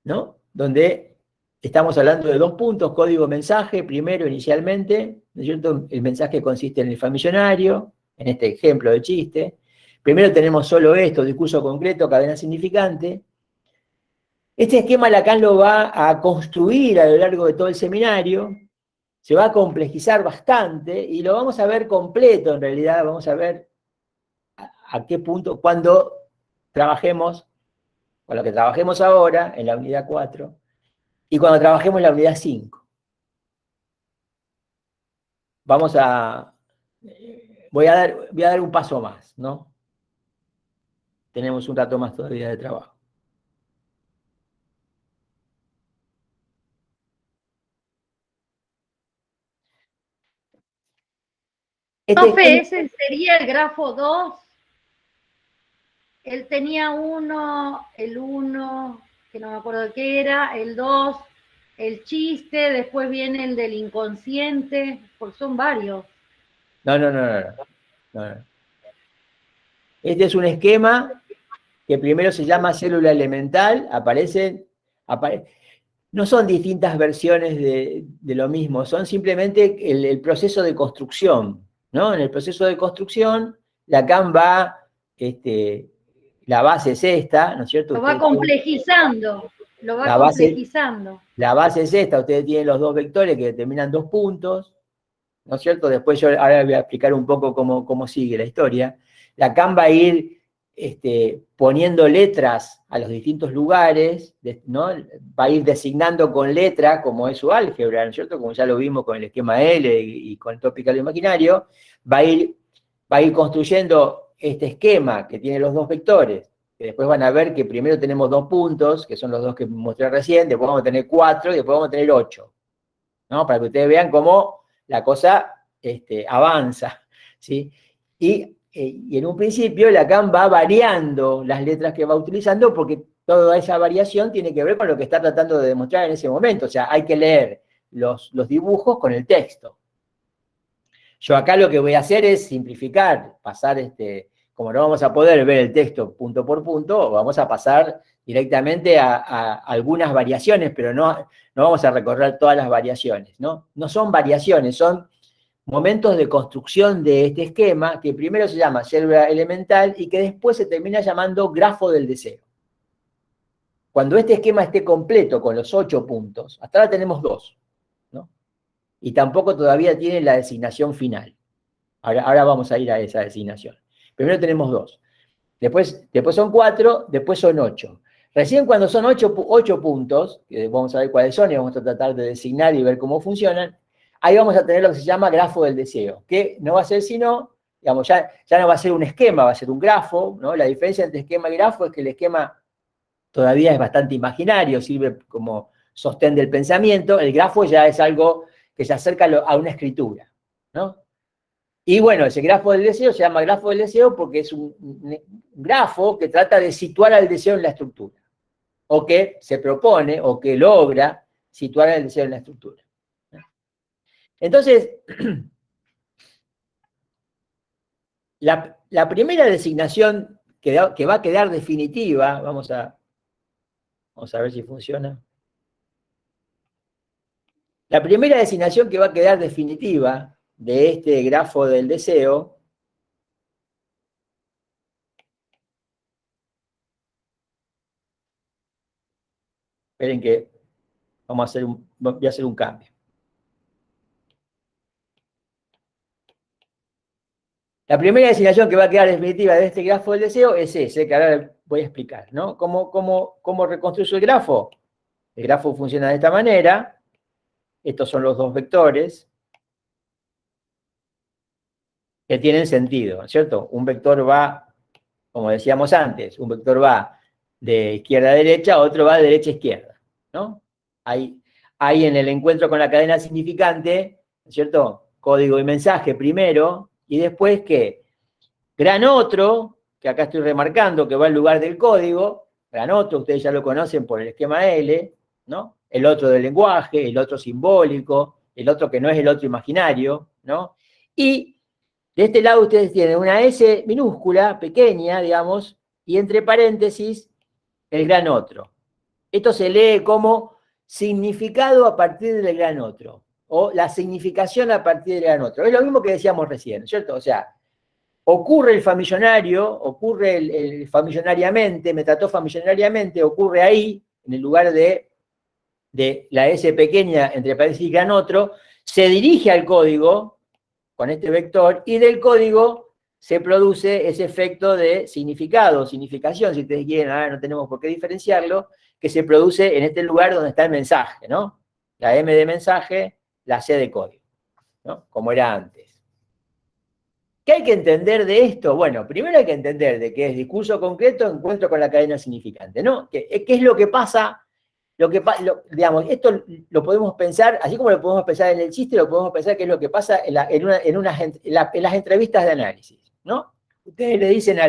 ¿no? Donde estamos hablando de dos puntos, código-mensaje, primero inicialmente, ¿no es cierto? El mensaje consiste en el famillonario, en este ejemplo de chiste. Primero tenemos solo esto, discurso concreto, cadena significante. Este esquema Lacan lo va a construir a lo largo de todo el seminario, se va a complejizar bastante y lo vamos a ver completo en realidad, vamos a ver a qué punto, cuando trabajemos con lo que trabajemos ahora en la unidad 4 y cuando trabajemos en la unidad 5. Voy a dar un paso más, ¿no? Tenemos un rato más todavía de trabajo. Profe, ese sería el grafo 2. Él tenía el 1, que no me acuerdo de qué era, el 2, el chiste, después viene el del inconsciente, porque son varios. No, no, no, no, no, no. Este es un esquema que primero se llama célula elemental, no son distintas versiones de lo mismo, son simplemente el proceso de construcción, ¿no? En el proceso de construcción, Lacan va, la base es esta, ¿no es cierto? Lo va complejizando, La base es esta, ustedes tienen los dos vectores que determinan 2 puntos, ¿no es cierto? Después yo ahora voy a explicar un poco cómo sigue la historia. Lacan va a ir poniendo letras a los distintos lugares, ¿no? Va a ir designando con letra, como es su álgebra, ¿no es cierto? Como ya lo vimos con el esquema L y con el tópico imaginario, va a ir construyendo este esquema que tiene los dos vectores, que después van a ver que primero tenemos 2 puntos, que son los dos que mostré recién, después vamos a tener 4 y después vamos a tener 8, ¿no? Para que ustedes vean cómo la cosa avanza, ¿sí? Y en un principio Lacan va variando las letras que va utilizando porque toda esa variación tiene que ver con lo que está tratando de demostrar en ese momento. O sea, hay que leer los dibujos con el texto. Yo acá lo que voy a hacer es simplificar, pasar, como no vamos a poder ver el texto punto por punto, vamos a pasar directamente a algunas variaciones, pero no vamos a recorrer todas las variaciones, ¿no? No son variaciones, son momentos de construcción de este esquema, que primero se llama célula elemental y que después se termina llamando grafo del deseo. Cuando este esquema esté completo con los 8 puntos, hasta ahora tenemos 2, ¿no? Y tampoco todavía tiene la designación final. Ahora vamos a ir a esa designación. Primero tenemos 2. Después son 4, después son 8. Recién cuando son 8 puntos, que vamos a ver cuáles son y vamos a tratar de designar y ver cómo funcionan, ahí vamos a tener lo que se llama grafo del deseo, que no va a ser sino, digamos, ya no va a ser un esquema, va a ser un grafo, ¿no? La diferencia entre esquema y grafo es que el esquema todavía es bastante imaginario, sirve como sostén del pensamiento, el grafo ya es algo que se acerca a una escritura, ¿no? Y bueno, ese grafo del deseo se llama grafo del deseo porque es un grafo que trata de situar al deseo en la estructura, o que se propone, o que logra situar al deseo en la estructura. Entonces, la primera designación que va a quedar definitiva, vamos a ver si funciona. La primera designación que va a quedar definitiva de este grafo del deseo esperen que voy a hacer un cambio. La primera designación que va a quedar definitiva de este grafo del deseo es ese, que ahora voy a explicar, ¿no? ¿Cómo reconstruyo el grafo? El grafo funciona de esta manera. Estos son los 2 vectores que tienen sentido, ¿cierto? Un vector va, como decíamos antes, un vector va de izquierda a derecha, otro va de derecha a izquierda, ¿no? Hay en el encuentro con la cadena significante, ¿cierto? Código y mensaje primero, y después que gran otro, que acá estoy remarcando, que va en lugar del código, gran otro, ustedes ya lo conocen por el esquema L, ¿no? El otro del lenguaje, el otro simbólico, el otro que no es el otro imaginario, ¿no? Y de este lado ustedes tienen una S minúscula, pequeña, digamos, y entre paréntesis, el gran otro. Esto se lee como significado a partir del gran otro, o la significación a partir del gran otro. Es lo mismo que decíamos recién, ¿cierto? O sea, ocurre el famillonario, ocurre el famillonariamente, me trató famillonariamente, ocurre ahí, en el lugar de la S pequeña, entre paréntesis y gran otro, se dirige al código con este vector, y del código se produce ese efecto de significado, significación, si ustedes quieren, ahora no tenemos por qué diferenciarlo, que se produce en este lugar donde está el mensaje, ¿no? La M de mensaje, la C de código, ¿no? Como era antes. ¿Qué hay que entender de esto? Bueno, primero hay que entender de que es discurso concreto, encuentro con la cadena significante, ¿no? ¿Qué es lo que pasa? Digamos, esto lo podemos pensar, así como lo podemos pensar en el chiste, lo podemos pensar que es lo que pasa en las entrevistas de análisis, ¿no? Ustedes le dicen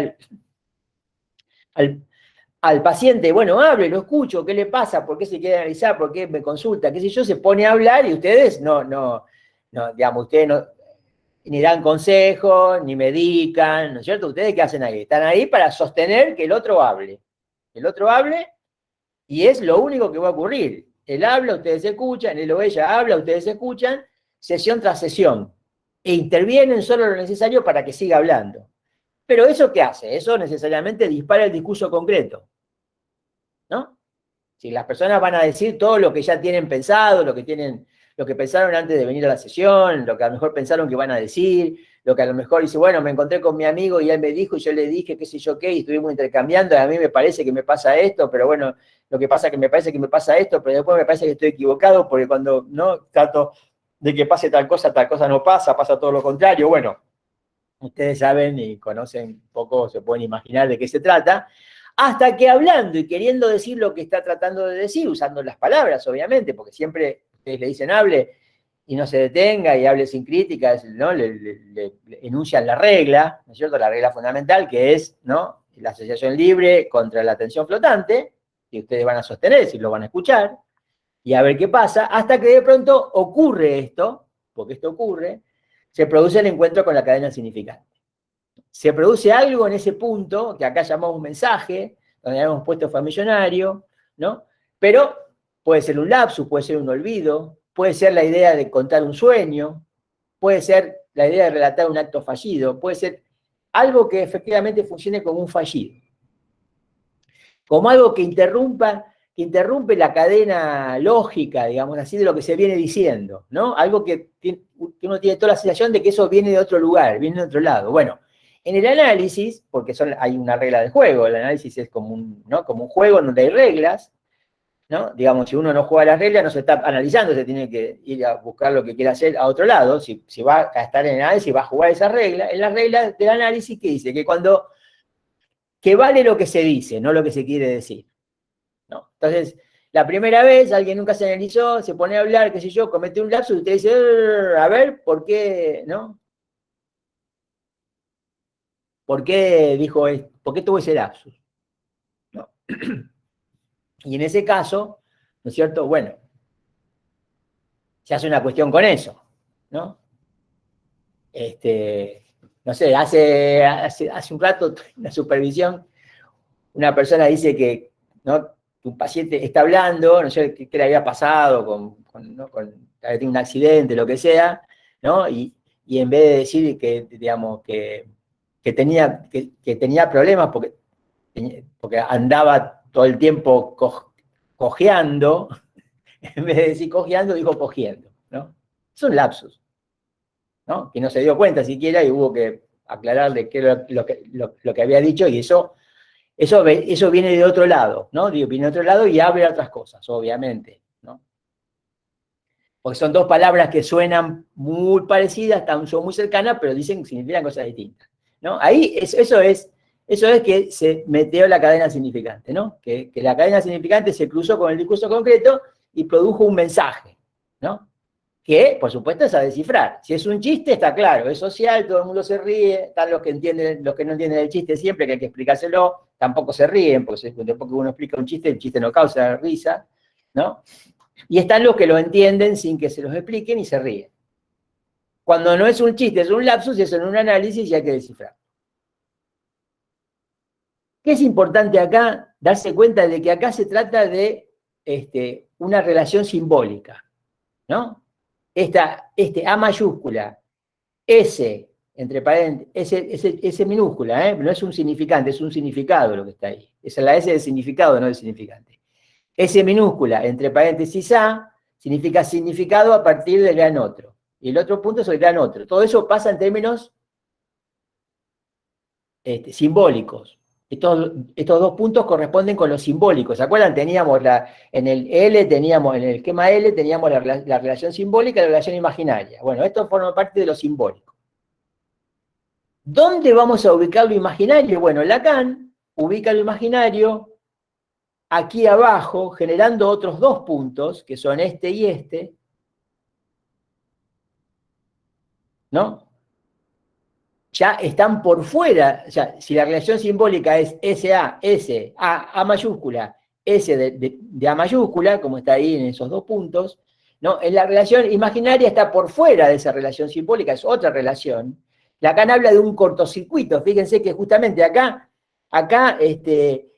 al paciente, bueno, hable, lo escucho, ¿qué le pasa? ¿Por qué se quiere analizar? ¿Por qué me consulta? ¿Qué sé yo? Se pone a hablar y ustedes digamos, ustedes no, ni dan consejos, ni medican, ¿no es cierto? ¿Ustedes qué hacen ahí? Están ahí para sostener que el otro hable. El otro hable y es lo único que va a ocurrir. Él habla, ustedes escuchan, él o ella habla, ustedes escuchan, sesión tras sesión. E intervienen solo lo necesario para que siga hablando. Pero ¿eso qué hace? Eso necesariamente dispara el discurso concreto, ¿no? Si las personas van a decir todo lo que ya tienen pensado, lo que pensaron antes de venir a la sesión, lo que a lo mejor pensaron que van a decir, lo que a lo mejor dice, bueno, me encontré con mi amigo y él me dijo y yo le dije qué sé yo qué, y estuvimos intercambiando, y a mí me parece que me pasa esto, pero bueno, lo que pasa es que me parece que me pasa esto, pero después me parece que estoy equivocado, porque cuando no trato de que pase tal cosa no pasa, pasa todo lo contrario. Bueno, ustedes saben y conocen un poco, se pueden imaginar de qué se trata, hasta que hablando y queriendo decir lo que está tratando de decir, usando las palabras, obviamente, porque siempre ustedes le dicen hable y no se detenga y hable sin críticas, ¿no? Le enuncian la regla, ¿no es cierto? La regla fundamental que es, ¿no? La asociación libre contra la atención flotante, que ustedes van a sostener, si lo van a escuchar, y a ver qué pasa, hasta que de pronto ocurre esto, porque esto ocurre, se produce el encuentro con la cadena significante. Se produce algo en ese punto, que acá llamamos mensaje, donde hemos puesto fue millonario, ¿no? Pero puede ser un lapsus, puede ser un olvido, puede ser la idea de contar un sueño, puede ser la idea de relatar un acto fallido, puede ser algo que efectivamente funcione como un fallido. Como algo que interrumpe la cadena lógica, digamos así, de lo que se viene diciendo, ¿no? Algo que uno tiene toda la sensación de que eso viene de otro lugar, viene de otro lado. Bueno, en el análisis, porque hay una regla de juego, el análisis es como como un juego donde hay reglas, ¿no? Digamos, si uno no juega las reglas, no se está analizando, se tiene que ir a buscar lo que quiere hacer a otro lado. Si va a estar en el análisis, va a jugar esas reglas. En las reglas del análisis, ¿qué dice? Que vale lo que se dice, no lo que se quiere decir, ¿no? Entonces, la primera vez, alguien nunca se analizó, se pone a hablar, qué sé yo, comete un lapsus, y usted dice, a ver, ¿por qué, no? ¿Por qué dijo esto? ¿Por qué tuvo ese lapsus? ¿No? Y en ese caso, ¿no es cierto? Bueno, se hace una cuestión con eso, ¿no? No sé, hace un rato, en la supervisión, una persona dice que, ¿no? Un paciente está hablando, no sé qué le había pasado, ¿no? Tiene un accidente, lo que sea, ¿no? Y en vez de decir que, digamos, que tenía problemas porque andaba todo el tiempo cojeando, en vez de decir cojeando, dijo cogiendo, ¿no? Es un lapsus, ¿no? Que no se dio cuenta siquiera y hubo que aclararle qué era lo que había dicho, y eso viene de otro lado, ¿no? Digo, viene de otro lado y abre otras cosas, obviamente, ¿no? Porque son dos palabras que suenan muy parecidas, son muy cercanas, pero significan cosas distintas, ¿no? Ahí eso es que se metió la cadena significante, ¿no? Que la cadena significante se cruzó con el discurso concreto y produjo un mensaje, ¿no? Que, por supuesto, es a descifrar. Si es un chiste, está claro, es social, todo el mundo se ríe, están los que no entienden el chiste siempre, que hay que explicárselo, tampoco se ríen, porque después que uno explica un chiste, el chiste no causa risa, ¿no? Y están los que lo entienden sin que se los expliquen y se ríen. Cuando no es un chiste, es un lapsus, es en un análisis y hay que descifrar. ¿Qué es importante acá? Darse cuenta de que acá se trata de una relación simbólica, ¿no? A mayúscula, S, entre paréntesis, S minúscula, no es un significante, es un significado lo que está ahí. Esa es la S del significado, no del significante. S minúscula, entre paréntesis A, significa significado a partir del gran otro. Y el otro punto es el gran otro. Todo eso pasa en términos simbólicos. Estos dos puntos corresponden con los simbólicos. ¿Se acuerdan? Teníamos en el esquema L teníamos la relación simbólica y la relación imaginaria. Bueno, esto forma parte de lo simbólico. ¿Dónde vamos a ubicar lo imaginario? Bueno, Lacan ubica lo imaginario aquí abajo, generando otros dos puntos, que son este y este, ¿no? Ya están por fuera, o sea, si la relación simbólica es SA, S, A mayúscula, S de A mayúscula, como está ahí en esos dos puntos, ¿no? En la relación imaginaria está por fuera de esa relación simbólica, es otra relación. Lacan habla de un cortocircuito, fíjense que justamente acá este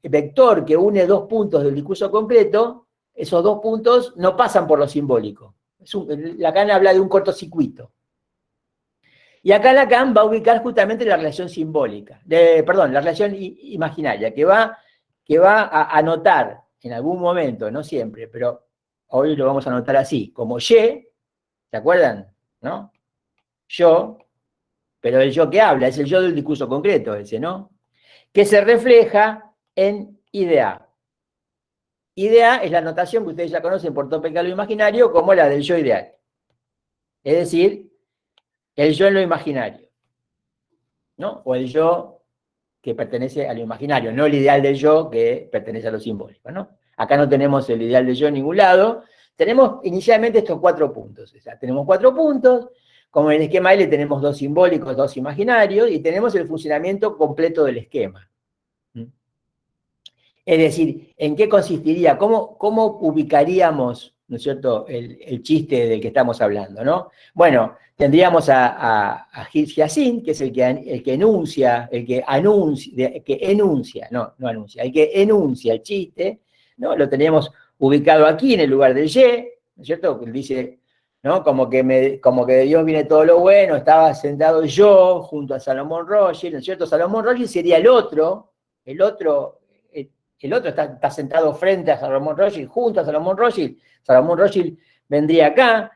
vector que une dos puntos del discurso concreto, esos dos puntos no pasan por lo simbólico. Lacan habla de un cortocircuito. Y acá Lacan va a ubicar justamente la relación simbólica, perdón, la relación imaginaria, que va a anotar en algún momento, no siempre, pero hoy lo vamos a anotar así, como Y, ¿se acuerdan? ¿No? Yo, pero el yo que habla, es el yo del discurso concreto ese, ¿no? Que se refleja en idea. Idea es la notación que ustedes ya conocen por tópica lo imaginario como la del yo ideal. Es decir, el yo en lo imaginario, ¿no? O el yo que pertenece a lo imaginario, no el ideal del yo que pertenece a lo simbólico, ¿no? Acá no tenemos el ideal del yo en ningún lado. Tenemos inicialmente estos 4 puntos. O sea, tenemos 4 puntos, como en el esquema L tenemos 2 simbólicos, 2 imaginarios, y tenemos el funcionamiento completo del esquema. Es decir, ¿en qué consistiría? ¿Cómo ubicaríamos, ¿no es cierto?, el chiste del que estamos hablando, ¿no? Bueno, tendríamos a Gilles Hyacinthe, que es el que enuncia, el que enuncia el chiste, ¿no? Lo teníamos ubicado aquí en el lugar del Y, ¿no es cierto? Que dice, ¿no? Como que de Dios viene todo lo bueno, estaba sentado yo junto a Salomón Rothschild, ¿no es cierto? Salomón Rothschild sería el otro está sentado frente a Salomón Rothschild, junto a Salomón Rothschild. Salomón Rothschild vendría acá,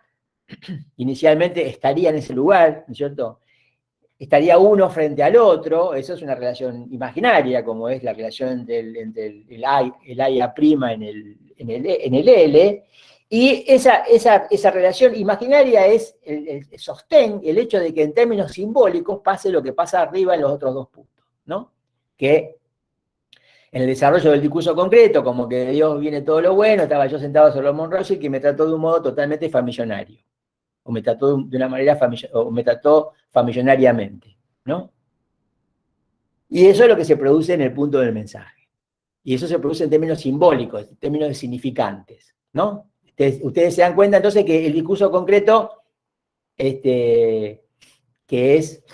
inicialmente estaría en ese lugar, ¿no es cierto? Estaría uno frente al otro, eso es una relación imaginaria, como es la relación entre el A y A' en el L, y esa relación imaginaria es el sostén, el hecho de que en términos simbólicos pase lo que pasa arriba en los otros 2 puntos, ¿no? Que en el desarrollo del discurso concreto, como que de Dios viene todo lo bueno, estaba yo sentado sobre Salomón Rothschild que me trató de un modo totalmente famillonario, o me trató de una manera o me trató famillonariamente, ¿no? Y eso es lo que se produce en el punto del mensaje. Y eso se produce en términos simbólicos, en términos significantes, ¿no? Ustedes se dan cuenta entonces que el discurso concreto, que es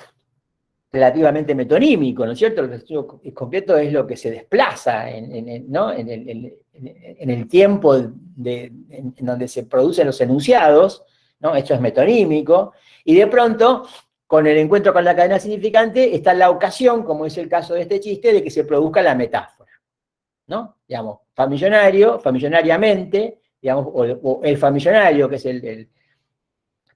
relativamente metonímico, ¿no es cierto? El discurso concreto es lo que se desplaza en el tiempo en donde se producen los enunciados, ¿no? Esto es metonímico, y de pronto, con el encuentro con la cadena significante, está la ocasión, como es el caso de este chiste, de que se produzca la metáfora, ¿no? Digamos, famillonariamente, digamos, o el famillonario, que es el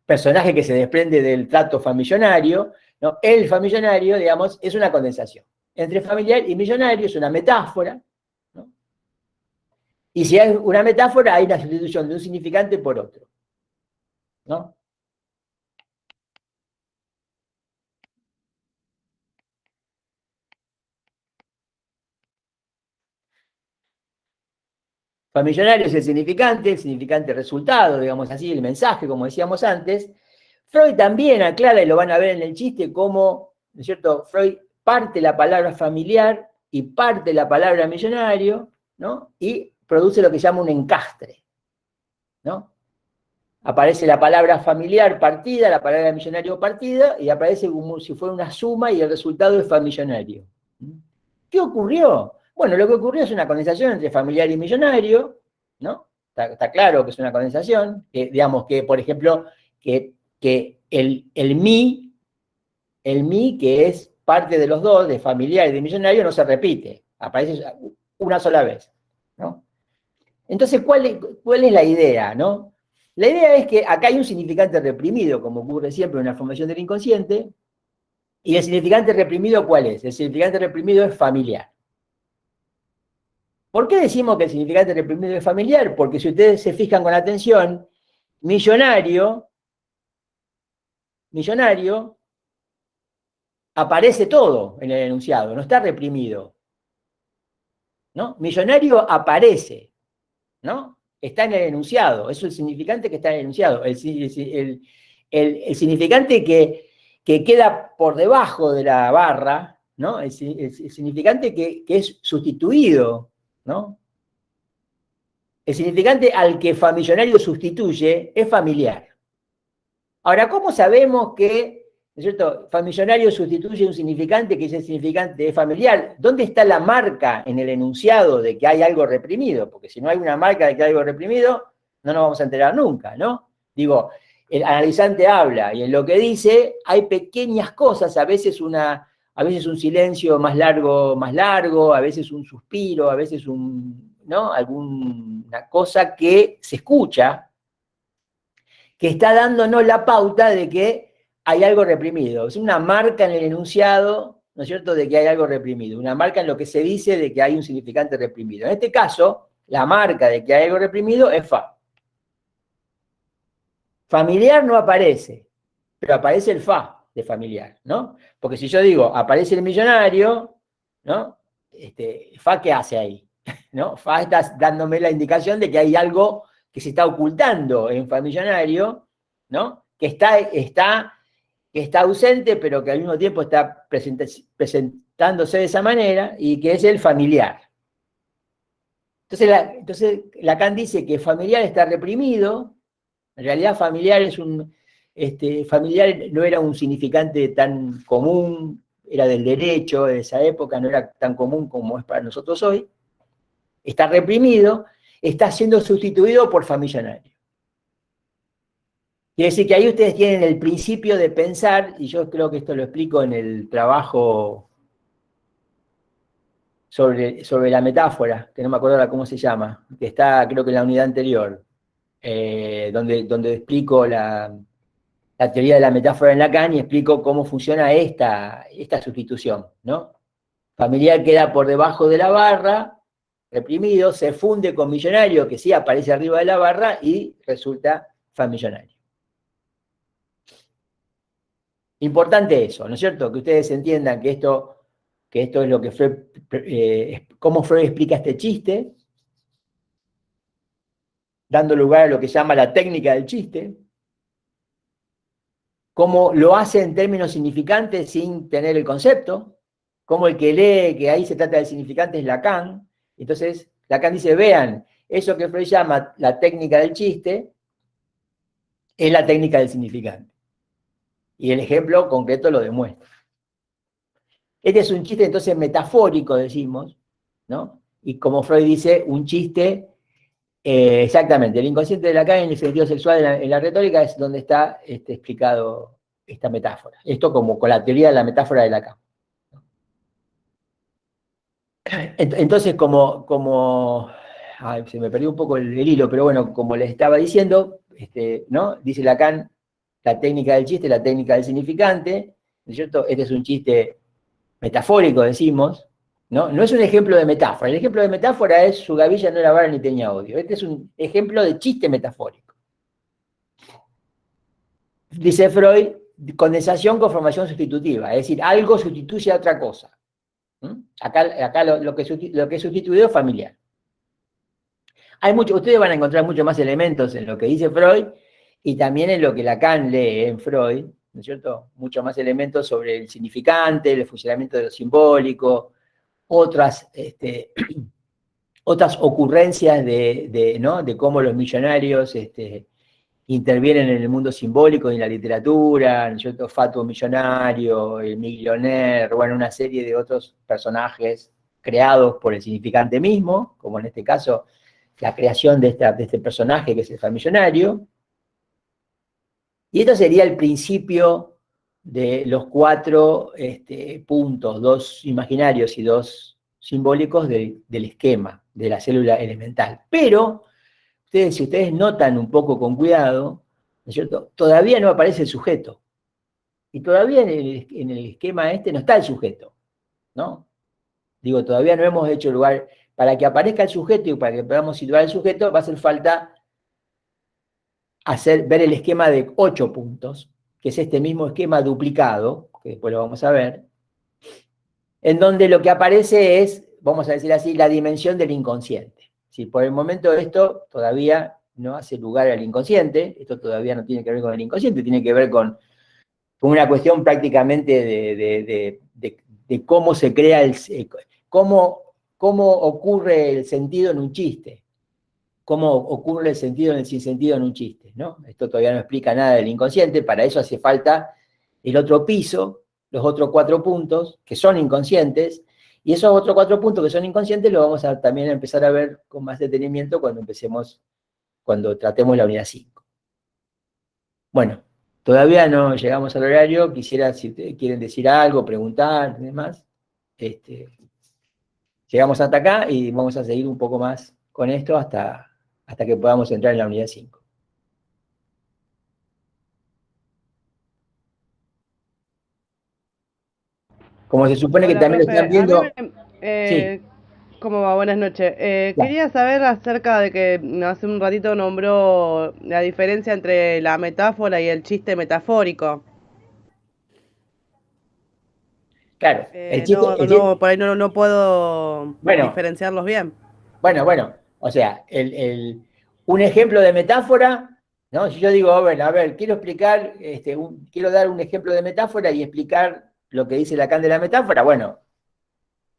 personaje que se desprende del trato famillonario, ¿no? El famillonario, digamos, es una condensación. Entre familiar y millonario es una metáfora, ¿no? Y si hay una metáfora, hay una sustitución de un significante por otro, ¿no? Famillonario es el significante resultado, digamos así, el mensaje, como decíamos antes. Freud también aclara, y lo van a ver en el chiste, cómo, ¿no es cierto?, Freud parte la palabra familiar y parte la palabra millonario, ¿no? Y produce lo que llama un encastre, ¿no? Aparece la palabra familiar partida, la palabra millonario partida, y aparece como si fuera una suma y el resultado es famillonario. ¿Qué ocurrió? Bueno, lo que ocurrió es una condensación entre familiar y millonario, ¿no? Está claro que es una condensación, que, digamos que, por ejemplo, que el mi, que es parte de los dos, de familiar y de millonario, no se repite, aparece una sola vez, ¿no? Entonces, ¿cuál es la idea, no? La idea es que acá hay un significante reprimido, como ocurre siempre en la formación del inconsciente, y el significante reprimido, ¿cuál es? El significante reprimido es familiar. ¿Por qué decimos que el significante reprimido es familiar? Porque si ustedes se fijan con atención, millonario, aparece todo en el enunciado, no está reprimido, ¿no? Millonario aparece, ¿no? Está en el enunciado, es el significante que está en el enunciado, el significante que queda por debajo de la barra, ¿no? El significante que es sustituido, ¿no? El significante al que famillonario sustituye es familiar. Ahora, ¿cómo sabemos que, ¿no es cierto?, famillonario sustituye un significante que ese significante es familiar? ¿Dónde está la marca en el enunciado de que hay algo reprimido? Porque si no hay una marca de que hay algo reprimido, no nos vamos a enterar nunca, ¿no? Digo, el analizante habla y en lo que dice hay pequeñas cosas, a veces un silencio más largo, a veces un suspiro, a veces ¿no?, alguna cosa que se escucha, que está dándonos la pauta de que hay algo reprimido. Es una marca en el enunciado, ¿no es cierto?, de que hay algo reprimido. Una marca en lo que se dice de que hay un significante reprimido. En este caso, la marca de que hay algo reprimido es fa. Familiar no aparece, pero aparece el fa de familiar, ¿no? Porque si yo digo, aparece el millonario, ¿no? Fa, ¿qué hace ahí? ¿No? Fa está dándome la indicación de que hay algo que se está ocultando en famillonario, ¿no? Que está ausente, pero que al mismo tiempo está presentándose de esa manera, y que es el familiar. Entonces Lacan dice que familiar está reprimido. En realidad familiar familiar no era un significante tan común, era del derecho de esa época, no era tan común como es para nosotros hoy. Está reprimido, está siendo sustituido por famillonario. Quiere decir que ahí ustedes tienen el principio de pensar, y yo creo que esto lo explico en el trabajo sobre la metáfora, que no me acuerdo ahora cómo se llama, que está creo que en la unidad anterior, donde explico la teoría de la metáfora en Lacan y explico cómo funciona esta sustitución, ¿no? Familiar queda por debajo de la barra, reprimido, se funde con millonario, que sí aparece arriba de la barra, y resulta famillonario. Importante eso, ¿no es cierto? Que ustedes entiendan que esto es lo que Freud, cómo Freud explica este chiste, dando lugar a lo que se llama la técnica del chiste, cómo lo hace en términos significantes sin tener el concepto, cómo el que lee que ahí se trata de significante es Lacan. Entonces, Lacan dice, vean, eso que Freud llama la técnica del chiste es la técnica del significante. Y el ejemplo concreto lo demuestra. Este es un chiste entonces metafórico, decimos, ¿no? Y como Freud dice, un chiste, exactamente, el inconsciente de Lacan en el sentido sexual en la retórica es donde está explicado esta metáfora. Esto como con la teoría de la metáfora de Lacan. Entonces, se me perdió un poco el hilo, pero bueno, como les estaba diciendo, ¿no? Dice Lacan, la técnica del chiste, la técnica del significante, ¿no es cierto? Este es un chiste metafórico, decimos, ¿no? No es un ejemplo de metáfora. El ejemplo de metáfora es su gavilla no era vara ni tenía odio. Este es un ejemplo de chiste metafórico. Dice Freud, condensación con formación sustitutiva, es decir, algo sustituye a otra cosa. Acá lo que es sustituido es familiar. Ustedes van a encontrar muchos más elementos en lo que dice Freud y también en lo que Lacan lee en Freud, ¿no es cierto? Muchos más elementos sobre el significante, el funcionamiento de lo simbólico, otras ocurrencias de cómo los millonarios intervienen en el mundo simbólico y en la literatura, ¿no es cierto? Fatuo millonario, el millionaire, bueno, una serie de otros personajes creados por el significante mismo, como en este caso la creación de este personaje que es el famillonario. Y esto sería el principio de los 4 puntos, 2 imaginarios y 2 simbólicos del esquema de la célula elemental. Pero, si ustedes notan un poco con cuidado, ¿no es cierto?, todavía no aparece el sujeto. Y todavía en el esquema no está el sujeto, ¿no? Digo, todavía no hemos hecho lugar. Para que aparezca el sujeto y para que podamos situar el sujeto, va a hacer falta ver el esquema de 8 puntos, que es este mismo esquema duplicado, que después lo vamos a ver, en donde lo que aparece es, vamos a decir así, la dimensión del inconsciente. Si por el momento esto todavía no hace lugar al inconsciente, esto todavía no tiene que ver con el inconsciente, tiene que ver con una cuestión prácticamente de cómo se crea cómo ocurre el sentido en un chiste. cómo ocurre el sentido en el sinsentido en un chiste, ¿no? Esto todavía no explica nada del inconsciente, para eso hace falta el otro piso, los otros 4 puntos, que son inconscientes, y esos otros 4 puntos que son inconscientes los vamos a también empezar a ver con más detenimiento cuando tratemos la unidad 5. Bueno, todavía no llegamos al horario, quisiera, si ustedes quieren decir algo, preguntar, y demás, llegamos hasta acá y vamos a seguir un poco más con esto hasta que podamos entrar en la unidad 5. Como se supone que Hola, también lo están profe. A mí viendo, sí, ¿cómo va? Buenas noches. ya, Quería saber acerca de que hace un ratito nombró la diferencia entre la metáfora y el chiste metafórico. claro, No, por ahí no puedo bueno, diferenciarlos bien. bueno, o sea, un ejemplo de metáfora, ¿no? Si yo digo, a ver, quiero explicar, quiero dar un ejemplo de metáfora y explicar lo que dice Lacan de la metáfora, bueno,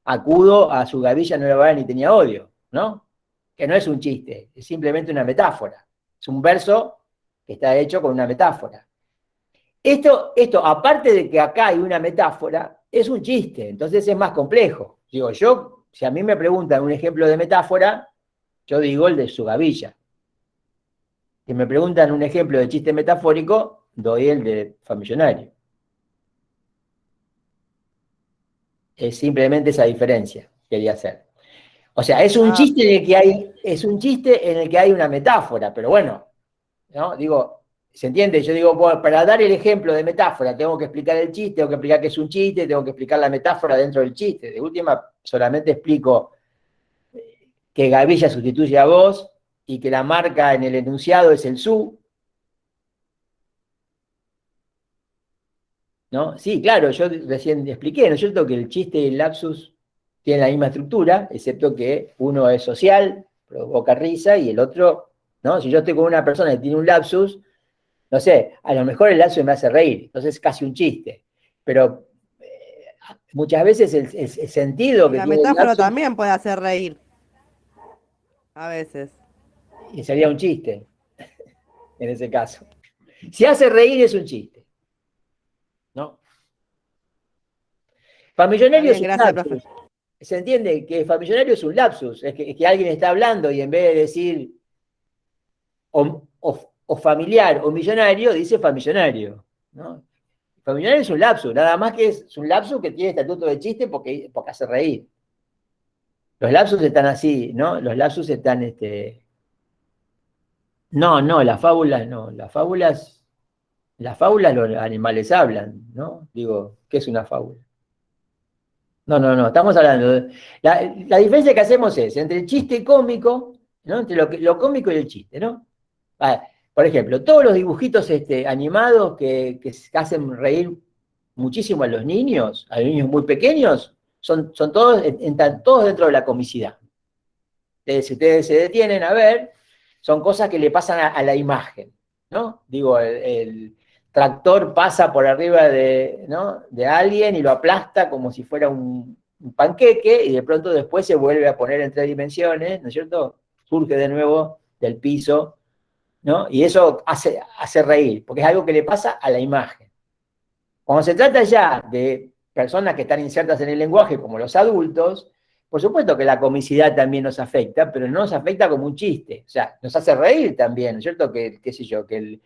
acudo a su gavilla no era verdad ni tenía odio, ¿no? Que no es un chiste, es simplemente una metáfora. Es un verso que está hecho con una metáfora. Esto, aparte de que acá hay una metáfora, es un chiste, entonces es más complejo. Digo, si a mí me preguntan un ejemplo de metáfora, yo digo el de su gavilla. Si me preguntan un ejemplo de chiste metafórico, doy el de Famillonario. Es simplemente esa diferencia que quería hacer. O sea, es un Ah, chiste en el que hay una metáfora, pero bueno, ¿no? Digo, ¿se entiende? Yo digo, bueno, para dar el ejemplo de metáfora, tengo que explicar el chiste, tengo que explicar que es un chiste, tengo que explicar la metáfora dentro del chiste. De última, solamente explico que Gavilla sustituye a vos y que la marca en el enunciado es el su, ¿no? Sí, claro, yo recién expliqué, ¿no es cierto?, que el chiste y el lapsus tienen la misma estructura, excepto que uno es social, provoca risa, y el otro, ¿no? Si yo estoy con una persona que tiene un lapsus, no sé, a lo mejor el lapsus me hace reír, entonces es casi un chiste, pero muchas veces el sentido y que la tiene el metáfora lapsus también puede hacer reír, a veces. sería un chiste, en ese caso. Si hace reír es un chiste, ¿no? Para Está millonario es bien, un gracias, profe. lapsus. Se entiende que famillonario es un lapsus, es que alguien está hablando y en vez de decir o familiar o millonario, dice famillonario, ¿no? Famillonario es un lapsus, nada más que es un lapsus que tiene estatuto de chiste porque hace reír. Los lapsus están así, ¿no? Los lapsus están, no, las fábulas no, las fábulas los animales hablan, ¿no? Digo, ¿qué es una fábula? No, estamos hablando. La diferencia que hacemos es entre el chiste cómico, ¿no? Entre lo cómico y el chiste, ¿no? Por ejemplo, todos los dibujitos animados que hacen reír muchísimo a los niños muy pequeños, son todos, entran todos dentro de la comicidad. Si ustedes se detienen a ver, son cosas que le pasan a la imagen, ¿no? Digo, el tractor pasa por arriba ¿no?, de alguien y lo aplasta como si fuera un panqueque y de pronto después se vuelve a poner en 3 dimensiones, ¿no es cierto? Surge de nuevo del piso, ¿no? Y eso hace reír, porque es algo que le pasa a la imagen. Cuando se trata ya de personas que están insertas en el lenguaje, como los adultos, por supuesto que la comicidad también nos afecta, pero no nos afecta como un chiste. O sea, nos hace reír también, ¿no es cierto? Qué sé yo, que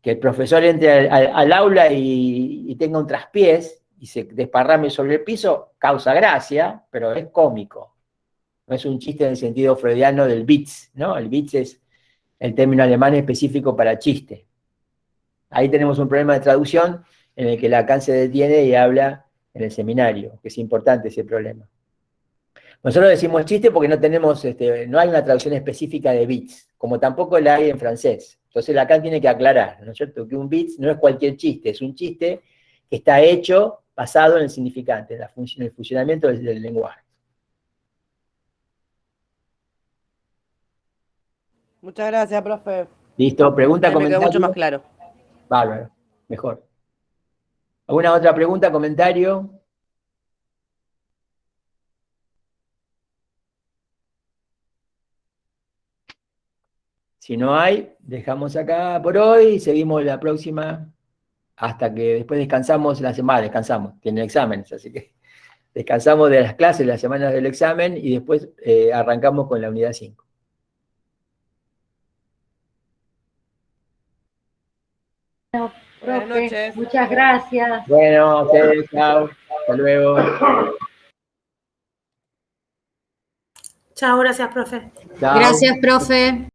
el profesor entre al aula y tenga un traspiés y se desparrame sobre el piso, causa gracia, pero es cómico. No es un chiste en el sentido freudiano del Witz, ¿no? El Witz es el término alemán específico para chiste. Ahí tenemos un problema de traducción en el que Lacan se detiene y habla en el seminario, que es importante ese problema. Nosotros decimos chiste porque no hay una traducción específica de bits, como tampoco la hay en francés. Entonces Lacan tiene que aclarar, ¿no es cierto?, que un bits no es cualquier chiste, es un chiste que está hecho basado en el significante, en el funcionamiento del lenguaje. Muchas gracias, profe. ¿Listo? ¿Pregunta, Ahí me quedó mucho más comentario? claro. Bárbaro, mejor. ¿Alguna otra pregunta, comentario? Si no hay, dejamos acá por hoy y seguimos la próxima hasta que después descansamos la semana, tienen exámenes, así que descansamos de las clases, las semanas del examen y después arrancamos con la unidad 5. Bueno, Buenas profe, noches. muchas gracias. Bueno, ustedes, chao, hasta luego. Chao, gracias, profe. Chao. Gracias, profe.